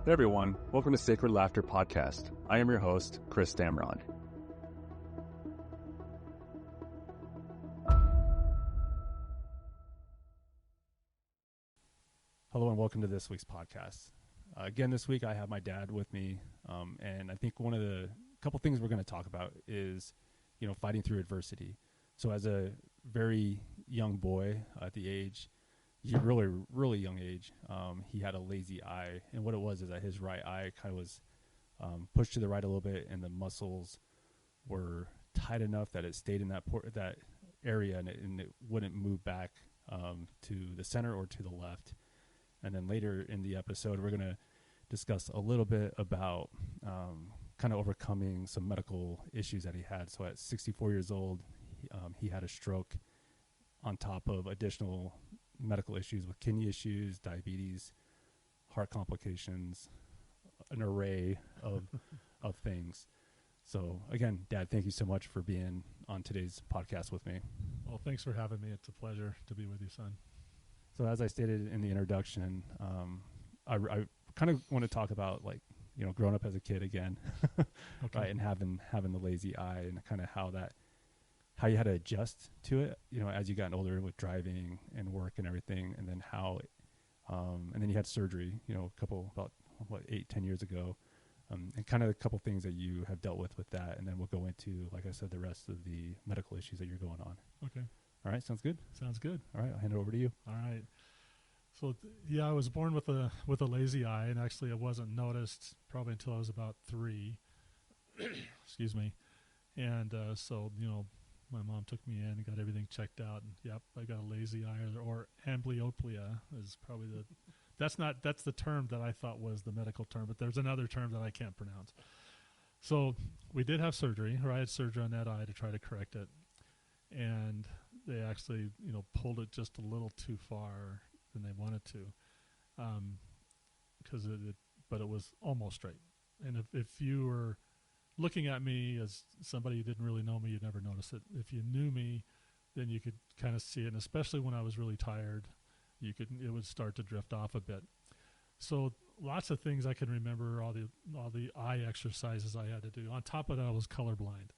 Hey everyone, welcome to Sacred Laughter Podcast. I am your host, Chris Damron. Hello and welcome to this week's podcast. Again, this week I have my dad with me, and I think one of the couple things we're going to talk about is, fighting through adversity. So as a very young boy at the age, really young age, he had a lazy eye, and what it was is that his right eye kind of was pushed to the right a little bit, and the muscles were tight enough that it stayed in that area, and it wouldn't move back to the center or to the left. And then later in the episode, we're going to discuss a little bit about kind of overcoming some medical issues that he had. So at 64 years old, he had a stroke on top of additional medical issues with kidney issues, diabetes, heart complications, an array of things. So again, Dad, thank you so much for being on today's podcast with me. Well, thanks for having me. It's a pleasure to be with you, son. So as I stated in the introduction, I kind of want to talk about growing up as a kid again, Okay. right, and having the lazy eye and kind of how you had to adjust to it, as you got older with driving and work and everything, and then and then you had surgery, about 8-10 years ago, and kind of a couple things that you have dealt with that, and then we'll go into, like I said, the rest of the medical issues that you're going on. Okay. All right, sounds good. Sounds good. All right, I'll hand it over to you. All right. So I was born with a lazy eye, and actually it wasn't noticed probably until I was about 3. Excuse me. And so my mom took me in and got everything checked out, and yep, I got a lazy eye, or amblyopia is probably that's the term that I thought was the medical term, but there's another term that I can't pronounce. So we did have surgery, or I had surgery on that eye to try to correct it, and they actually pulled it just a little too far than they wanted to, but it was almost straight. And if you were looking at me as somebody who didn't really know me, you'd never notice it. If you knew me, then you could kind of see it, and especially when I was really tired, it would start to drift off a bit. So lots of things I can remember, all the eye exercises I had to do. On top of that, I was colorblind.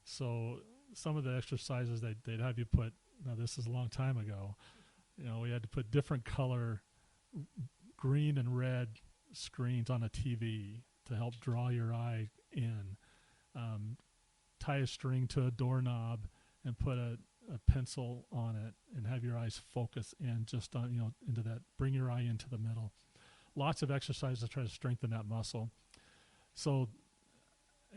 So some of the exercises they'd have you put, now this is a long time ago, we had to put different color green and red screens on a TV to help draw your eye in, tie a string to a doorknob and put a pencil on it and have your eyes focus in just on, into that, bring your eye into the middle. Lots of exercises to try to strengthen that muscle. So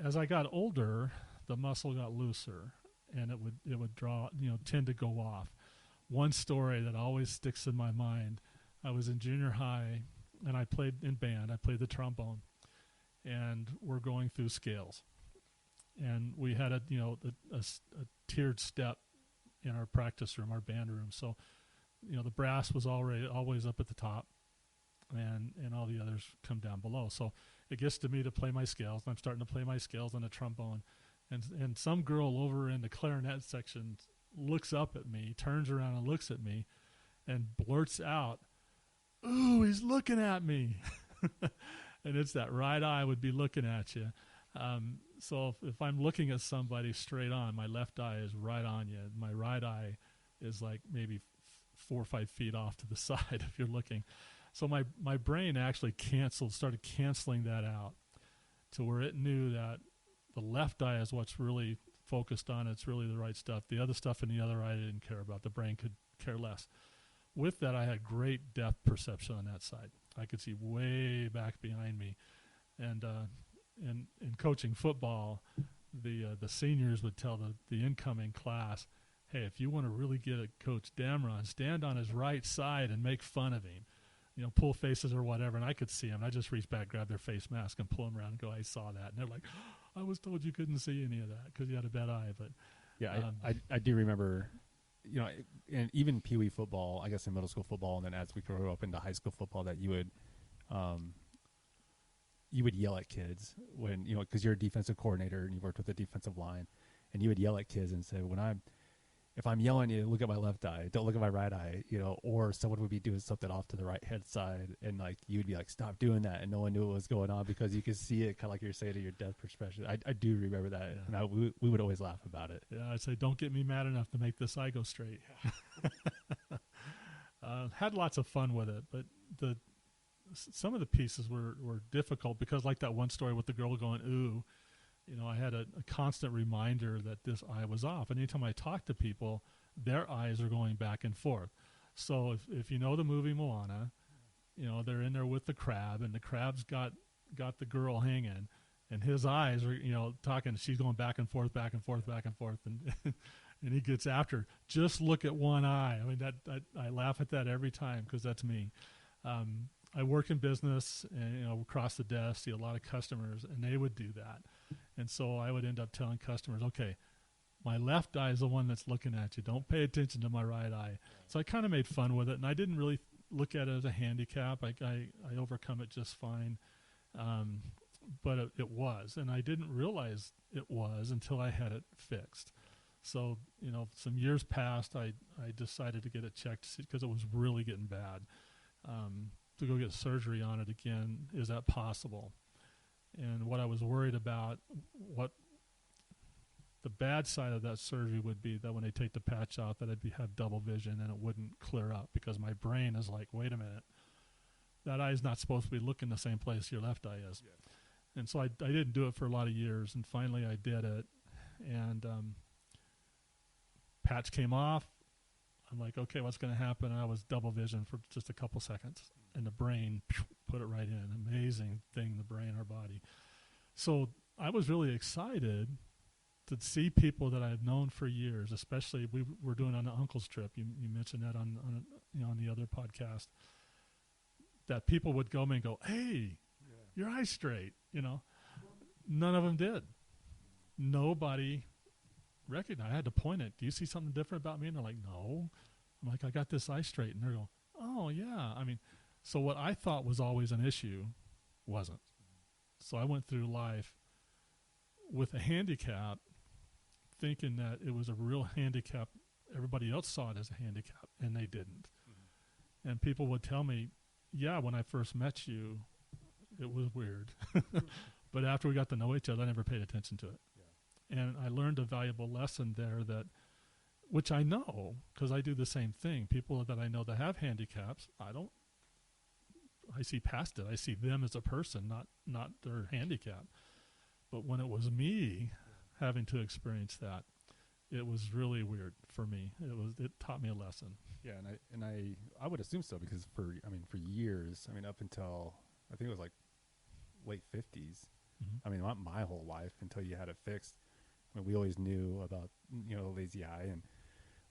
as I got older, the muscle got looser and it would draw, tend to go off. One story that always sticks in my mind, I was in junior high and I played in band. I played the trombone, and we're going through scales, and we had a tiered step in our practice room, our band room. So, the brass was always up at the top, and all the others come down below. So it gets to me to play my scales, and I'm starting to play my scales on the trombone, and some girl over in the clarinet section looks up at me, turns around and looks at me, and blurts out, "Ooh, he's looking at me." And it's that right eye would be looking at you. So if I'm looking at somebody straight on, my left eye is right on you. My right eye is like maybe 4 or 5 feet off to the side if you're looking. So my brain actually started canceling that out to where it knew that the left eye is what's really focused on. It's really the right stuff. The other stuff in the other eye I didn't care about. The brain could care less. With that, I had great depth perception on that side. I could see way back behind me. And in coaching football, the seniors would tell the incoming class, "Hey, if you want to really get at Coach Damron, stand on his right side and make fun of him. Pull faces or whatever." And I could see him. I just reach back, grab their face mask, and pull them around and go, "I saw that." And they're like, "I was told you couldn't see any of that because you had a bad eye." But yeah, I do remember, and even Pee Wee football, I guess in middle school football, and then as we grew up into high school football, that you would yell at kids when, because you're a defensive coordinator and you worked with the defensive line, and you would yell at kids and say, when I'm, if I'm yelling at you, look at my left eye, don't look at my right eye, or someone would be doing something off to the right hand side, and like you would be like, stop doing that, and no one knew what was going on because you could see it, kind of like you're saying, in your depth perspective. I do remember that, and we would always laugh about it. Yeah, I'd say, don't get me mad enough to make this eye go straight. Had lots of fun with it, but some of the pieces were difficult because, like that one story with the girl going, ooh, I had a constant reminder that this eye was off. And anytime I talk to people, their eyes are going back and forth. So if you know the movie Moana, they're in there with the crab, and the crab's got the girl hanging, and his eyes are, talking. She's going back and forth, back and forth, back and forth, and and he gets after her. Just look at one eye. I mean, that I laugh at that every time because that's me. I work in business, and across the desk, see a lot of customers, and they would do that. And so I would end up telling customers, okay, my left eye is the one that's looking at you. Don't pay attention to my right eye. So I kind of made fun with it, and I didn't really look at it as a handicap. I overcome it just fine. But it was, and I didn't realize it was until I had it fixed. So, some years passed, I decided to get it checked because it was really getting bad. To go get surgery on it again, is that possible? And what I was worried about, what the bad side of that surgery would be, that when they take the patch out, that I'd have double vision and it wouldn't clear up, because my brain is like, wait a minute, that eye is not supposed to be looking the same place your left eye is. Yeah. And so I didn't do it for a lot of years, and finally I did it, and patch came off. I'm like, okay, what's going to happen? And I was double vision for just a couple seconds, and the brain put it right in. Amazing thing, the brain, our body. So I was really excited to see people that I've known for years, especially we were doing on the uncle's trip. You mentioned that on the other podcast, that people would go and go, hey, your eye's straight. None of them did. Nobody recognized. I had to point it. Do you see something different about me? And they're like, no. I'm like, I got this eye straight. And they're going, oh, yeah. I mean, so what I thought was always an issue wasn't. So I went through life with a handicap, thinking that it was a real handicap. Everybody else saw it as a handicap, and they didn't. Mm-hmm. And people would tell me, yeah, when I first met you, it was weird. But after we got to know each other, I never paid attention to it. Yeah. And I learned a valuable lesson there, which I know because I do the same thing. People that I know that have handicaps, I see past it. I see them as a person, not their handicap. But when it was me having to experience that, it was really weird for me. It taught me a lesson. Yeah, and I would assume so, because for years, up until I think it was like late 50s. Mm-hmm. Not my whole life until you had it fixed. We always knew about lazy eye, and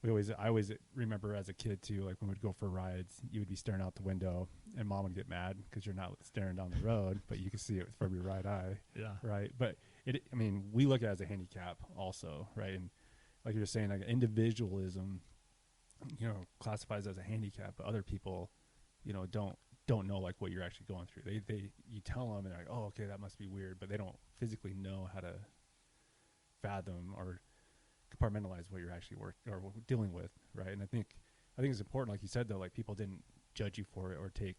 I always remember as a kid too, like when we'd go for rides, you would be staring out the window, and Mom would get mad because you're not staring down the road, but you can see it from your right eye. Yeah. Right. But we look at it as a handicap also, right? And like you're saying, like individualism, classifies as a handicap, but other people, don't know like what you're actually going through. You tell them and they're like, oh, okay, that must be weird, but they don't physically know how to fathom or compartmentalize what you're actually dealing with, right? And I think it's important, like you said, though, like people didn't judge you for it or take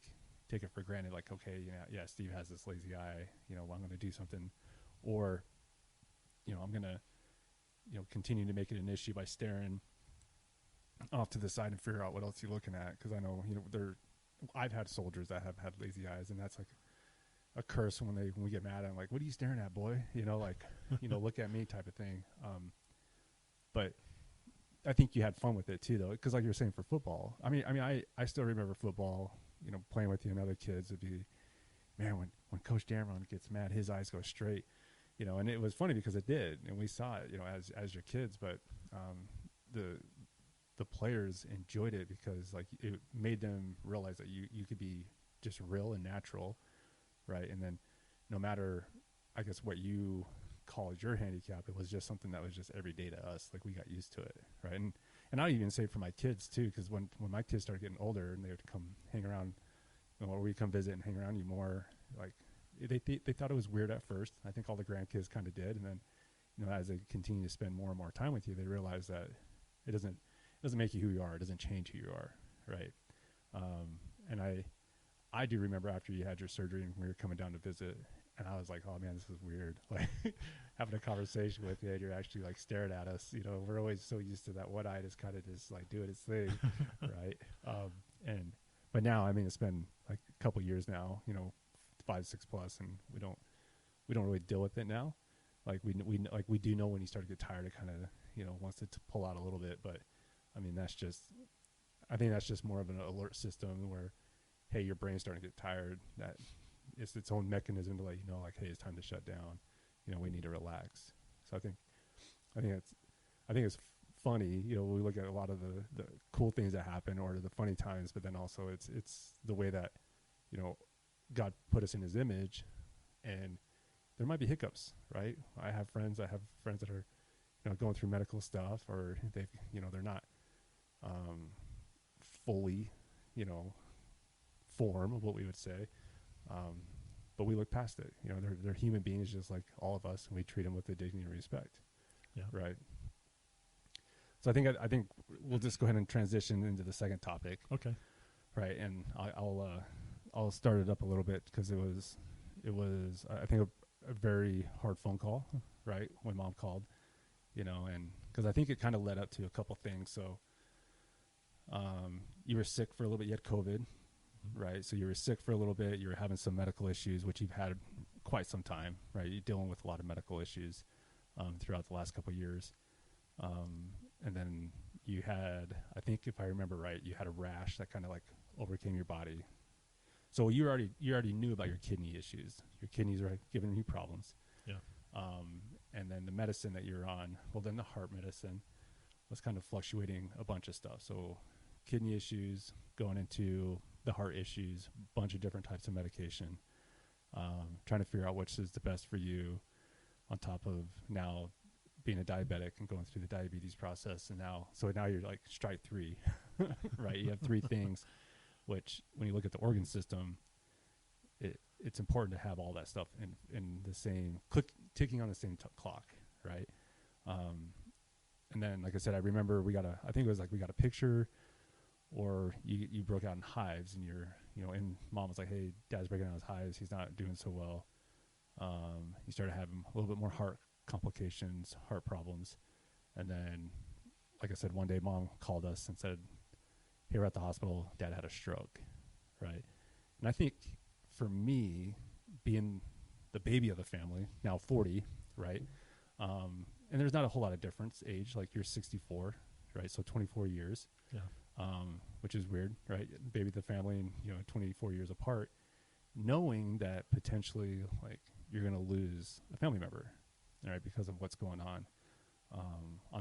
it for granted, like, okay, yeah, Steve has this lazy eye, well, I'm going to do something, or I'm going to continue to make it an issue by staring off to the side and figure out what else you're looking at, because I know I've had soldiers that have had lazy eyes, and that's like a curse when we get mad. I'm like, what are you staring at, boy? Look at me type of thing. But I think you had fun with it too, though, because like you were saying for football, I still remember football, playing with you and other kids. It'd be, man, when Coach Damron gets mad, his eyes go straight, and it was funny because it did, and we saw it, as your kids, but the players enjoyed it because like it made them realize that you could be just real and natural, right? And then no matter, I guess, what you called your handicap, it was just something that was just every day to us. Like we got used to it, right? And I even say for my kids too, because when my kids started getting older and they would come hang around, or we come visit and hang around you more, like they thought it was weird at first. I think all the grandkids kind of did, and then as they continue to spend more and more time with you, they realize that It doesn't make you who you are. It doesn't change who you are, right? And I do remember after you had your surgery and we were coming down to visit, and I was like, oh man, this is weird. Like having a conversation with you, and you're actually like staring at us. You know, we're always so used to that one eye just kind of just like doing its thing, right? But now, I mean, it's been like a couple years now, you know, 5, 6 plus, and we don't really deal with it now. Like we do know when you start to get tired, it kind of, you know, wants to pull out a little bit. But I mean, I think that's just more of an alert system where, hey, your brain's starting to get tired. That it's its own mechanism to let you know, like, hey, it's time to shut down. You know, we need to relax. So I think it's funny. You know, we look at a lot of the cool things that happen or the funny times, but then also it's the way that, you know, God put us in His image, and there might be hiccups, right? I have friends that are, you know, going through medical stuff, or they've, you know, they're not fully, you know, form of what we would say, but we look past it. You know, they're human beings just like all of us, and we treat them with the dignity and respect. Yeah. Right. So I think we'll just go ahead and transition into the second topic. Okay. Right, and I'll start it up a little bit because it was I think a very hard phone call, right, when Mom called, you know, and because I think it kind of led up to a couple things. So you were sick for a little bit. You had COVID, right? So you were sick for a little bit. You were having some medical issues, which you've had quite some time, right? You're dealing with a lot of medical issues throughout the last couple of years. And then you had, I think if I remember right, you had a rash that kind of like overcame your body. So you already knew about your kidney issues. Your kidneys were giving you problems. Yeah. And then the medicine that you're on, well, then the heart medicine was kind of fluctuating a bunch of stuff. So kidney issues going into the heart issues, bunch of different types of medication, trying to figure out which is the best for you, on top of now being a diabetic and going through the diabetes process. And now you're like strike 3, right? You have 3 things, which when you look at the organ system, it's important to have all that stuff in the same ticking on the same clock, right? And then, like I said, I remember we got a picture, or you broke out in hives, and and Mom was like, hey, Dad's breaking out his hives. He's not doing so well. He started having a little bit more heart complications, heart problems. And then, like I said, one day Mom called us and said, hey, we're at the hospital. Dad had a stroke, right? And I think for me, being the baby of the family, now 40, right? And there's not a whole lot of difference age, like you're 64, right? So 24 years, which is weird, right? Baby of the family, and 24 years apart, knowing that potentially like you're going to lose a family member, right? Because of what's going on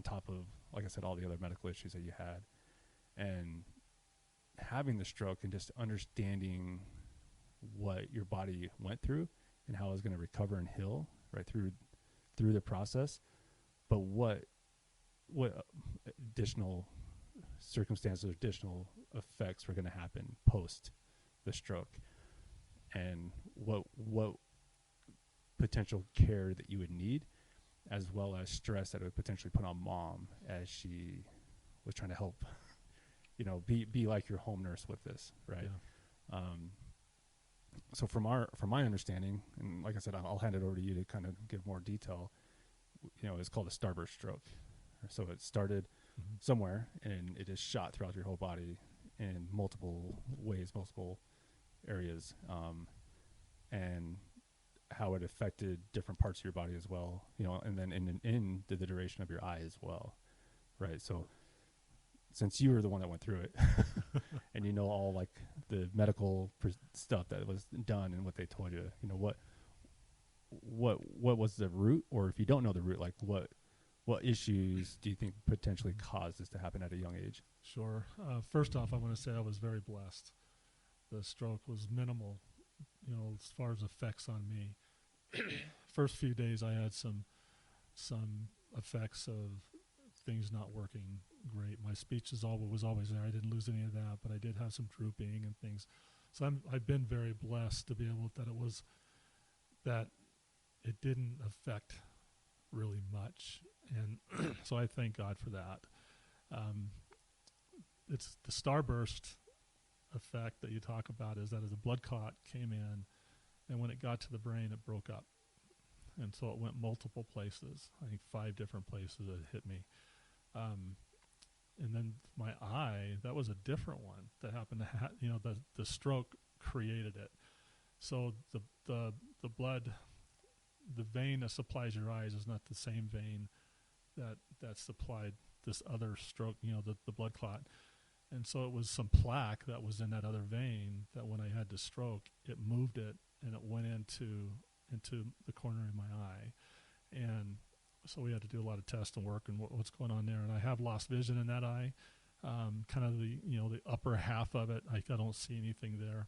top of, like I said, all the other medical issues that you had, and having the stroke and just understanding what your body went through and how it was going to recover and heal right through the process, but what additional circumstances, additional effects were going to happen post the stroke, and what potential care that you would need, as well as stress that it would potentially put on Mom as she was trying to help, be like your home nurse with this, right? Yeah. So from my understanding, and like I said, I'll hand it over to you to kind of give more detail. It's called a starburst stroke. So it started somewhere, and it is shot throughout your whole body in multiple ways, multiple areas, and how it affected different parts of your body as well, and then in the duration of your eye as well, right? So since you were the one that went through it, and all like the medical stuff that was done and what they told you, what was the root, or if you don't know the root, like what issues do you think potentially caused this to happen at a young age? Sure. First off, I want to say I was very blessed. The stroke was minimal, as far as effects on me. First few days, I had some effects of things not working great. My speech was always there. I didn't lose any of that, but I did have some drooping and things. So I've been very blessed to be able that it didn't affect really much, and so I thank God for that. It's the starburst effect that you talk about, is that as a blood clot came in, and when it got to the brain, it broke up. And so it went multiple places. I think 5 different places it hit me. And then my eye, that was a different one that happened to the stroke created it. So the blood, the vein that supplies your eyes is not the same vein that supplied this other stroke, the blood clot. And so it was some plaque that was in that other vein that when I had the stroke, it moved it and it went into the corner of my eye. And so we had to do a lot of tests and work and what's going on there. And I have lost vision in that eye, kind of the upper half of it. I don't see anything there.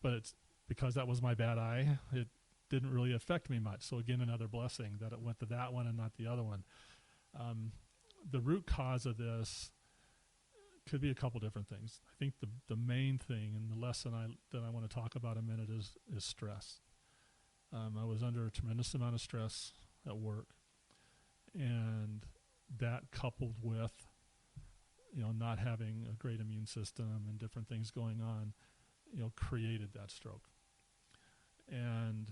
But it's because that was my bad eye, it didn't really affect me much. So again, another blessing that it went to that one and not the other one. The root cause of this could be a couple different things. I think the main thing and the lesson that I want to talk about a minute is stress. I was under a tremendous amount of stress at work, and that coupled with not having a great immune system and different things going on, created that stroke. And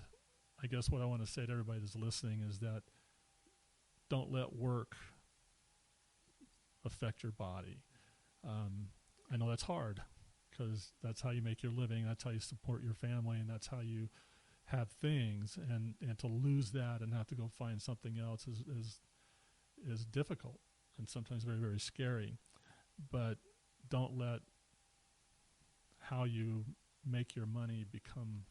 I guess what I want to say to everybody that's listening is that don't let work affect your body. I know that's hard because that's how you make your living, that's how you support your family, and that's how you have things. And to lose that and have to go find something else is difficult and sometimes very, very scary. But don't let how you make your money become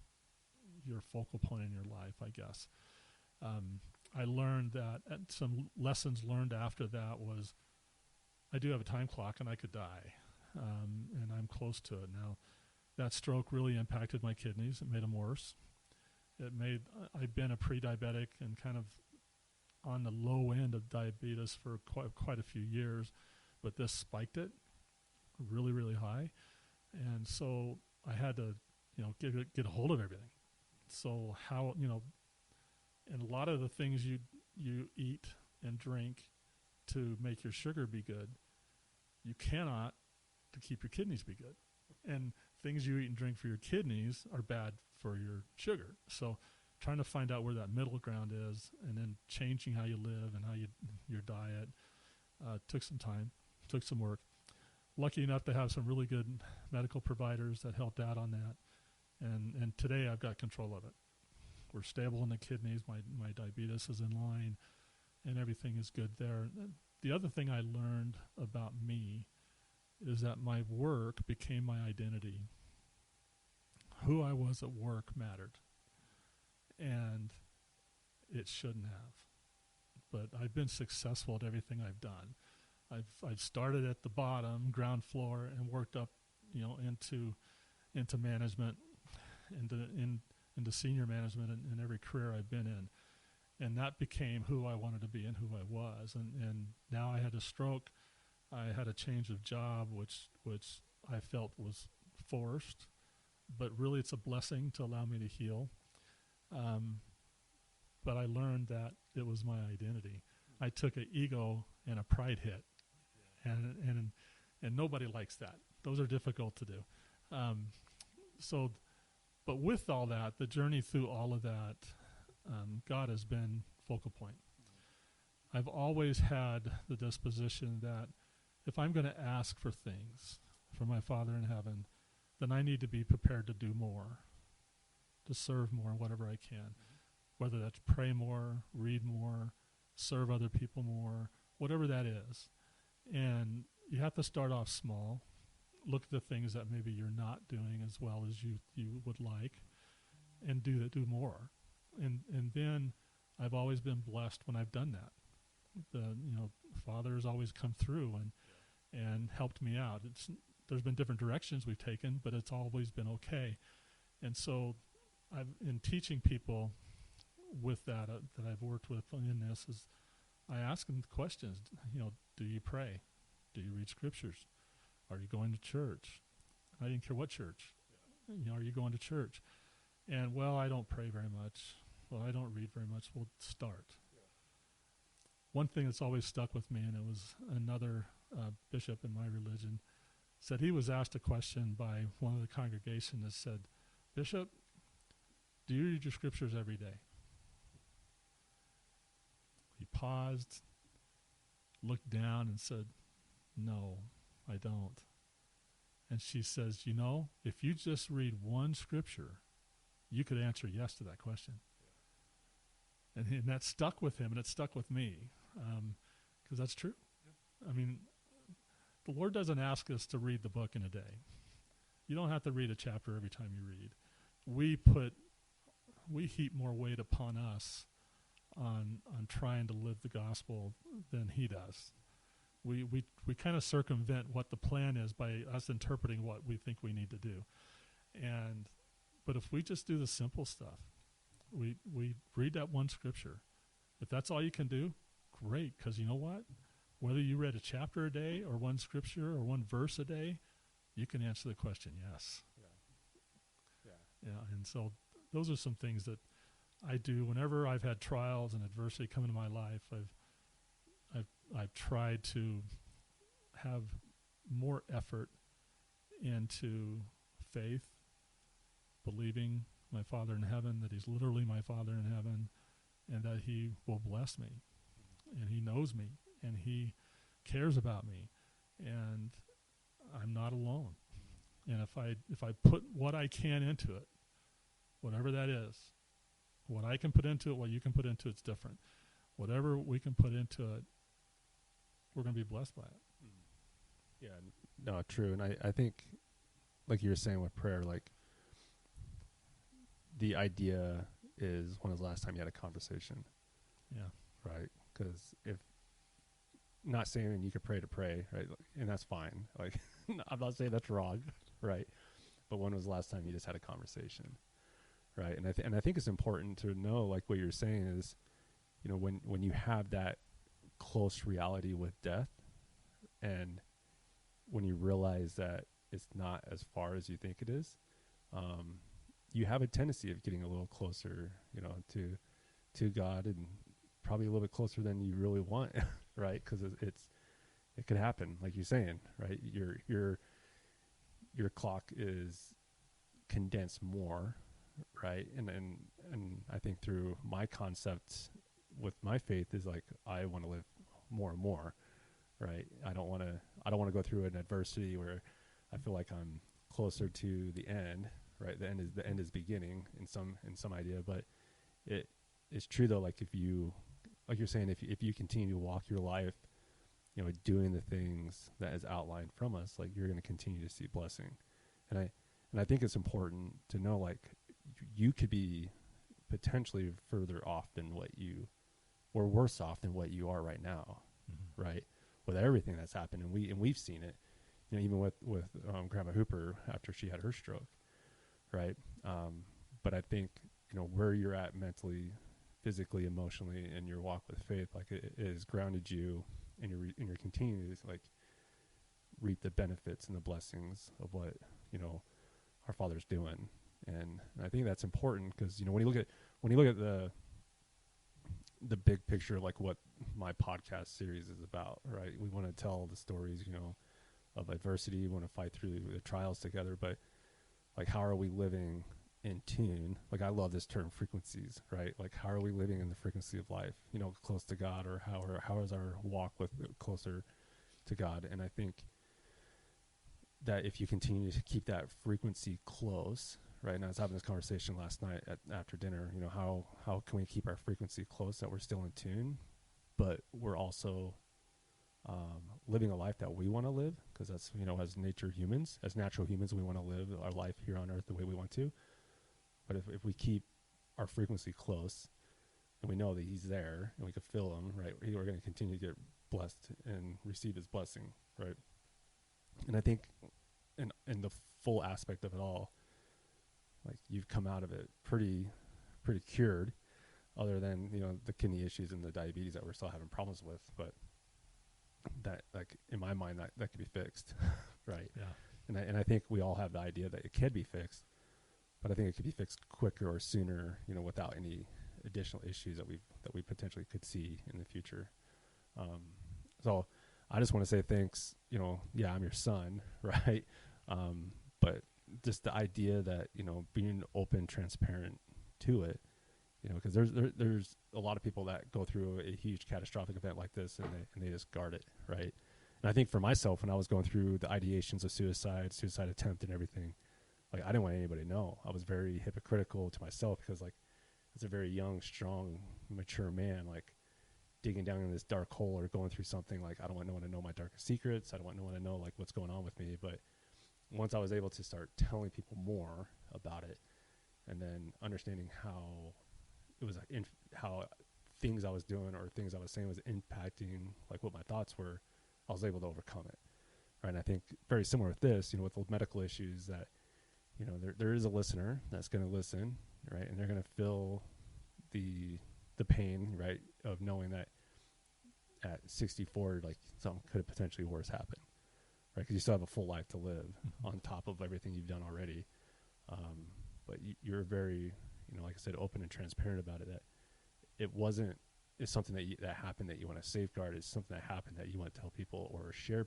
your focal point in your life, I guess. I learned that, and some lessons learned after that was, I do have a time clock and I could die, and I'm close to it now. That stroke really impacted my kidneys. It made them worse. I've been a pre-diabetic and kind of on the low end of diabetes for quite a few years, but this spiked it really, really high. And so I had to, get a hold of everything. So how, and a lot of the things you eat and drink to make your sugar be good, you cannot to keep your kidneys be good. And things you eat and drink for your kidneys are bad for your sugar. So trying to find out where that middle ground is, and then changing how you live and your diet, took some time, took some work. Lucky enough to have some really good medical providers that helped out on that. And today I've got control of it. We're stable in the kidneys. My diabetes is in line, and everything is good there. The other thing I learned about me is that my work became my identity. Who I was at work mattered, and it shouldn't have. But I've been successful at everything I've done. I've started at the bottom, ground floor, and worked up, into management, into senior management in every career I've been in. And that became who I wanted to be and who I was. And now I had a stroke. I had a change of job, which I felt was forced, but really it's a blessing to allow me to heal. But I learned that it was my identity. I took an ego and a pride hit, and nobody likes that. Those are difficult to do. But with all that, the journey through all of that, God has been focal point. I've always had the disposition that if I'm going to ask for things from my Father in heaven, then I need to be prepared to do more, to serve more, whatever I can. Whether that's pray more, read more, serve other people more, whatever that is. And you have to start off small. Look at the things that maybe you're not doing as well as you would like, and do more. And then I've always been blessed when I've done that. Father has always come through and helped me out. There's been different directions we've taken, but it's always been okay. And so in teaching people with that I've worked with in this, is I ask them questions. Do you pray? Do you read scriptures? Are you going to church? I didn't care what church. Are you going to church? And, well, I don't pray very much. Well, I don't read very much. Well, start. one thing that's always stuck with me, and it was another bishop in my religion, said he was asked a question by one of the congregation that said, "Bishop, do you read your scriptures every day?" He paused, looked down, and said, "No, I don't." And she says, if you just read one scripture, you could answer yes to that question. And that stuck with him, and it stuck with me, because that's true. I mean, the Lord doesn't ask us to read the book in a day. You don't have to read a chapter every time you read. We heap more weight upon us on trying to live the gospel than he does. We kind of circumvent what the plan is by us interpreting what we think we need to do. But if we just do the simple stuff, we read that one scripture. If that's all you can do, great, because you know what? Whether you read a chapter a day or one scripture or one verse a day, you can answer the question yes. Yeah. And so those are some things that I do whenever I've had trials and adversity come into my life. I've tried to have more effort into faith, believing my Father in heaven, that he's literally my Father in heaven, and that he will bless me, and he knows me, and he cares about me, and I'm not alone. And if I put what I can into it, whatever that is, what I can put into it, what you can put into it's different. Whatever we can put into it, we're going to be blessed by it. Yeah, no, true. And I think, like you were saying with prayer, like the idea is, when was the last time you had a conversation? Yeah. Right? Because if, not saying you could pray to pray, right? And that's fine. Like, I'm not saying that's wrong, right? But when was the last time you just had a conversation? Right? And I think it's important to know, like what you're saying is, when you have that close reality with death, and when you realize that it's not as far as you think it is, you have a tendency of getting a little closer, to God, and probably a little bit closer than you really want, right? Because it could happen, like you're saying, right? Your clock is condensed more, right? And I think through my concept with my faith is like, I want to live more and more, right? I don't want to go through an adversity where I feel like I'm closer to the end, right? The end is beginning in some idea, but it's true though. Like like you're saying, if you continue to walk your life, doing the things that is outlined from us, like you're going to continue to see blessing. And I think it's important to know, like, you could be potentially further off than or worse off than what you are right now, right? With everything that's happened, and we've seen it, even with Grandma Hooper after she had her stroke, right? But I think where you're at mentally, physically, emotionally, in your walk with faith, like it has grounded you, and you're continuing to like reap the benefits and the blessings of what our Father's doing. And I think that's important because when you look at the big picture, like what my podcast series is about, right? We want to tell the stories, of adversity. We want to fight through the trials together, but like, how are we living in tune? Like, I love this term, frequencies, right? Like, how are we living in the frequency of life, close to God, or how is our walk closer to God? And I think that if you continue to keep that frequency close, right? And I was having this conversation last night after dinner, how can we keep our frequency close, that we're still in tune, but we're also living a life that we want to live, because that's, as natural humans, we want to live our life here on earth the way we want to. But if we keep our frequency close, and we know that he's there, and we can feel him, right, we're going to continue to get blessed and receive his blessing, right? And I think in the full aspect of it all, like, you've come out of it pretty cured, other than, the kidney issues and the diabetes that we're still having problems with. But that, like, in my mind, that could be fixed, right? Yeah. And I think we all have the idea that it can be fixed, but I think it could be fixed quicker or sooner, without any additional issues that we potentially could see in the future. So I just want to say thanks. You know, yeah, I'm your son, right? But just the idea that, you know, being open, transparent to it, you know, because there's a lot of people that go through a huge catastrophic event like this, and they just guard it, right? And I think for myself, when I was going through the ideations of suicide attempt, and everything, like I didn't want anybody to know. I was very hypocritical to myself because, like, as a very young, strong, mature man, like digging down in this dark hole or going through something, like I don't want no one to know my darkest secrets. I don't want no one to know like what's going on with me. But once I was able to start telling people more about it, and then understanding how it was how things I was doing or things I was saying was impacting like what my thoughts were, I was able to overcome it. Right. And I think very similar with this, you know, with the medical issues, that, you know, there is a listener that's going to listen, right? And they're going to feel the pain, right, of knowing that at 64, like something could have potentially worse happen, right? Because you still have a full life to live on top of everything you've done already. But you're very, you know, like I said, open and transparent about it, that it's something that happened that you want to safeguard. It's something that happened that you want to tell people or share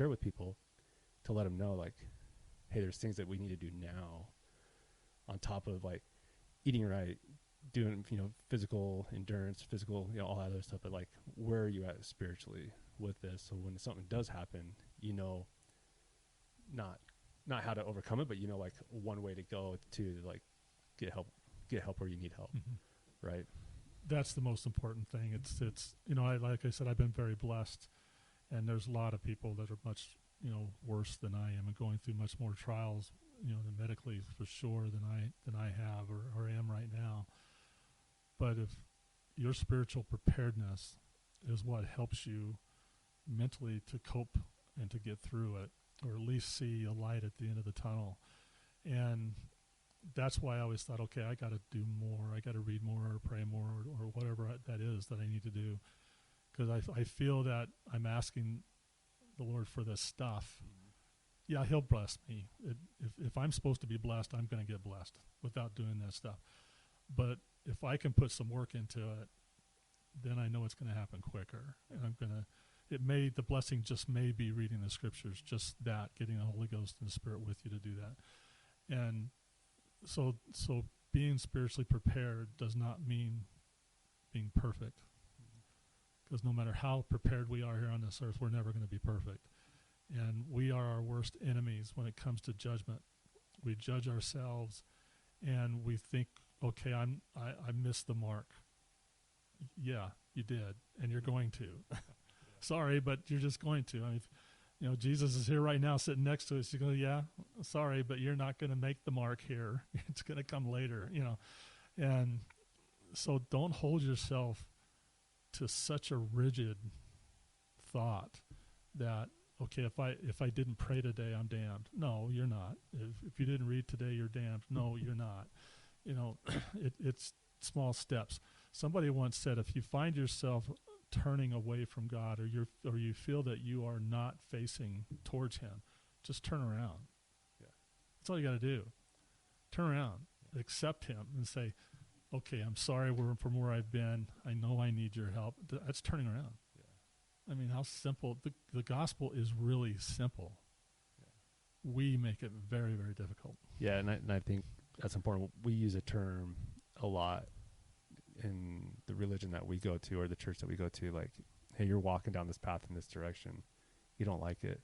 with people to let them know, like, hey, there's things that we need to do now on top of like eating right, doing, you know, physical endurance, physical, you know, all that other stuff. But like, where are you at spiritually with this? So when something does happen, you know, not how to overcome it, but you know, like one way to go to like get help where you need help. Right. That's the most important thing. It's, you know, like I said, I've been very blessed, and there's a lot of people that are much, you know, worse than I am and going through much more trials, you know, medically for sure than I have or am right now. But if your spiritual preparedness is what helps you mentally to cope and to get through it, or at least see a light at the end of the tunnel. And that's why I always thought, okay, I got to do more. I got to read more or pray more or whatever that is that I need to do. Because I feel that I'm asking the Lord for this stuff. Yeah, he'll bless me. If I'm supposed to be blessed, I'm going to get blessed without doing that stuff. But if I can put some work into it, then I know it's going to happen quicker. And the blessing just may be reading the scriptures, just that, getting the Holy Ghost and the Spirit with you to do that. And so being spiritually prepared does not mean being perfect. Because no matter how prepared we are here on this earth, we're never going to be perfect. And we are our worst enemies when it comes to judgment. We judge ourselves, and we think, okay, I missed the mark. Yeah, you did, and you're going to. Sorry, but you're just going to. I mean, you know, Jesus is here right now sitting next to us. He's going, yeah, sorry, but you're not going to make the mark here. It's going to come later, you know. And so don't hold yourself to such a rigid thought that, okay, if I didn't pray today, I'm damned. No, you're not. If you didn't read today, you're damned. No, you're not. You know, it's small steps. Somebody once said, if you find yourself turning away from God, or you feel that you are not facing towards him, just turn around. Yeah. That's all you got to do. Turn around, accept him, and say, okay, I'm sorry from where I've been. I know I need your help. That's turning around. Yeah. I mean, how simple. The gospel is really simple. Yeah. We make it very, very difficult. Yeah, and I think that's important. We use a term a lot in the religion that we go to, or the church that we go to, like, hey, you're walking down this path in this direction. You don't like it.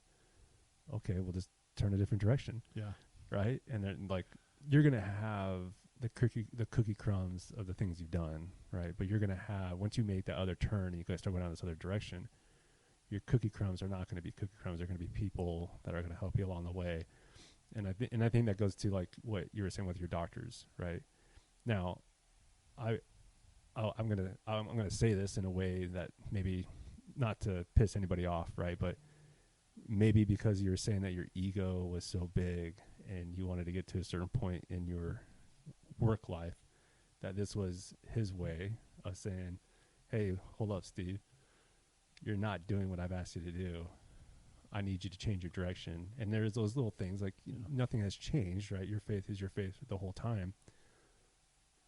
Okay, we'll just turn a different direction. Yeah. Right? And then, like, you're going to have the cookie crumbs of the things you've done, right? But you're going to have, once you make that other turn and you guys start going down this other direction, your cookie crumbs are not going to be cookie crumbs. They're going to be people that are going to help you along the way. And I think that goes to like what you were saying with your doctors, right? Now, I'm gonna say this in a way that maybe not to piss anybody off, right? But maybe because you were saying that your ego was so big and you wanted to get to a certain point in your work life, that this was his way of saying, hey, hold up, Steve. You're not doing what I've asked you to do. I need you to change your direction. And there's those little things, like, you know, nothing has changed, right? Your faith is your faith the whole time.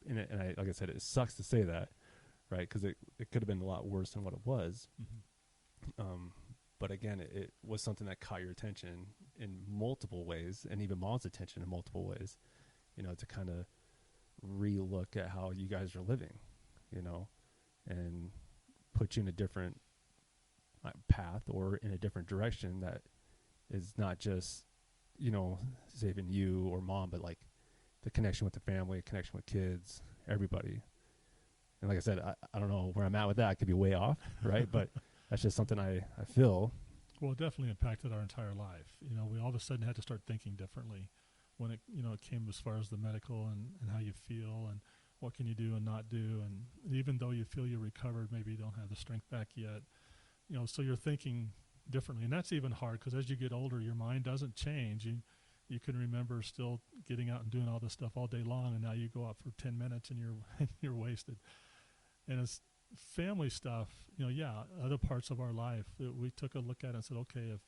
And I, like I said, it sucks to say that, right? Because it could have been a lot worse than what it was. Mm-hmm. But again, it was something that caught your attention in multiple ways, and even Mom's attention in multiple ways, to kind of re-look at how you guys are living, and put you in a different path or in a different direction that is not just, saving you or Mom, but like the connection with the family, connection with kids, everybody. And like I said, I don't know where I'm at with that. I could be way off, right? But that's just something I feel. Well, it definitely impacted our entire life. We all of a sudden had to start thinking differently when it came as far as the medical and how you feel and what can you do and not do. And even though you feel you're recovered, maybe you don't have the strength back yet. So you're thinking differently. And that's even hard because as you get older, your mind doesn't change. You can remember still getting out and doing all this stuff all day long, and now you go out for 10 minutes and you're wasted. And it's family stuff, other parts of our life, we took a look at it and said, okay, if,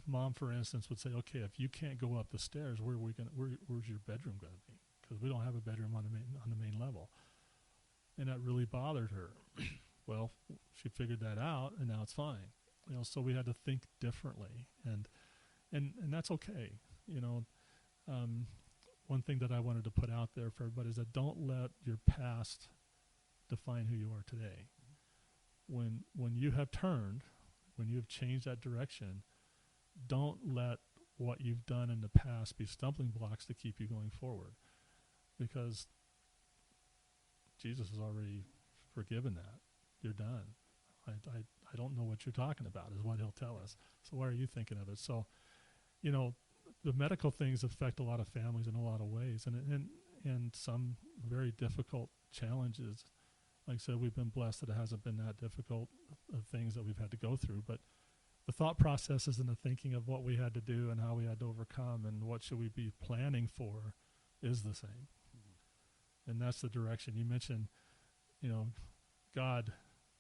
Mom, for instance, would say, okay, if you can't go up the stairs, where's your bedroom going to be? Because we don't have a bedroom on the main level. And that really bothered her. Well, she figured that out, and now it's fine. So we had to think differently, and that's okay. One thing that I wanted to put out there for everybody is that don't let your past define who you are today. When you have turned, when you have changed that direction, don't let what you've done in the past be stumbling blocks to keep you going forward, because Jesus has already forgiven that. You're done. I don't know what you're talking about is what he'll tell us. So why are you thinking of it? So, the medical things affect a lot of families in a lot of ways, and some very difficult challenges. Like I said, we've been blessed that it hasn't been that difficult of things that we've had to go through, but the thought processes and the thinking of what we had to do and how we had to overcome and what should we be planning for is the same. Mm-hmm. And that's the direction. You mentioned, God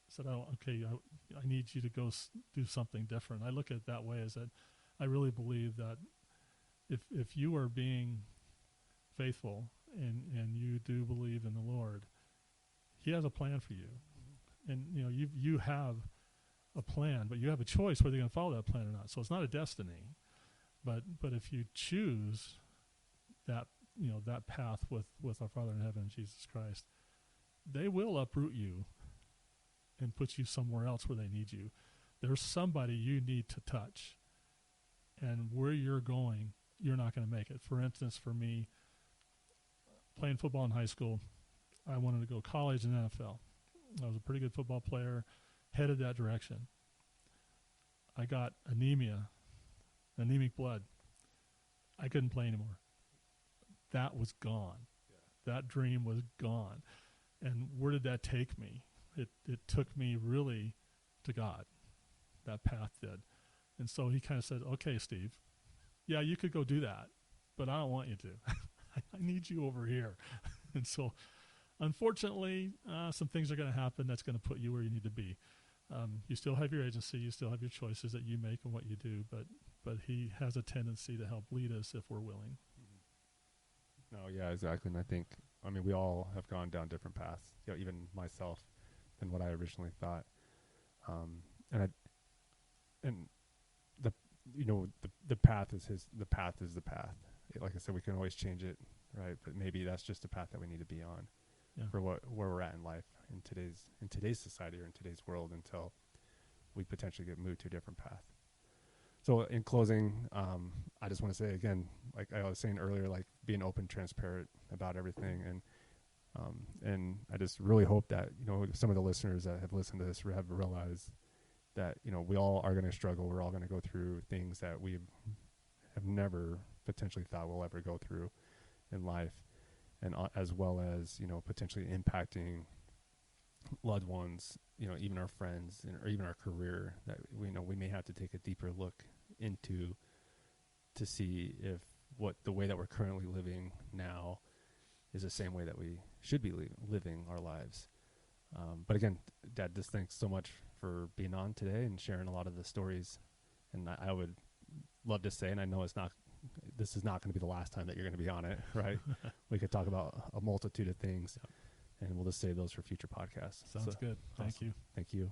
said, I need you to go do something different. I look at it that way, as that I really believe that if you are being faithful and you do believe in the Lord, he has a plan for you. And you have a plan, but you have a choice whether you're going to follow that plan or not. So it's not a destiny, but if you choose that that path with our Father in heaven, Jesus Christ, they will uproot you and put you somewhere else where they need you. There's somebody you need to touch, and where you're going, you're not going to make it. For instance, for me, playing football in high school, I wanted to go college and NFL. I was a pretty good football player, headed that direction. I got anemic blood. I couldn't play anymore. That was gone. Yeah. That dream was gone. And where did that take me? It took me really to God. That path did. And so he kind of said, okay, Steve, yeah, you could go do that, but I don't want you to. I need you over here. And so, unfortunately, some things are going to happen that's going to put you where you need to be. You still have your agency, you still have your choices that you make and what you do, but he has a tendency to help lead us if we're willing. No, yeah, exactly. And I think, we all have gone down different paths, even myself, than what I originally thought. The path is the path is the path. Like I said, we can always change it, right? But maybe that's just the path that we need to be on for where we're at in life in today's society or in today's world until we potentially get moved to a different path. So in closing, I just want to say again, like I was saying earlier, like being open, transparent about everything, and I just really hope that some of the listeners that have listened to this have realized that we all are going to struggle. We're all going to go through things that we have never potentially thought we'll ever go through in life, and as well as potentially impacting loved ones, even our friends or even our career, that we may have to take a deeper look into to see if the way that we're currently living now is the same way that we should be living our lives. But again, Dad, just thanks so much for being on today and sharing a lot of the stories. And I would love to say, and I know this is not going to be the last time that you're going to be on it, right? We could talk about a multitude of things, and we'll just save those for future podcasts. Sounds good. Thank you. Thank you.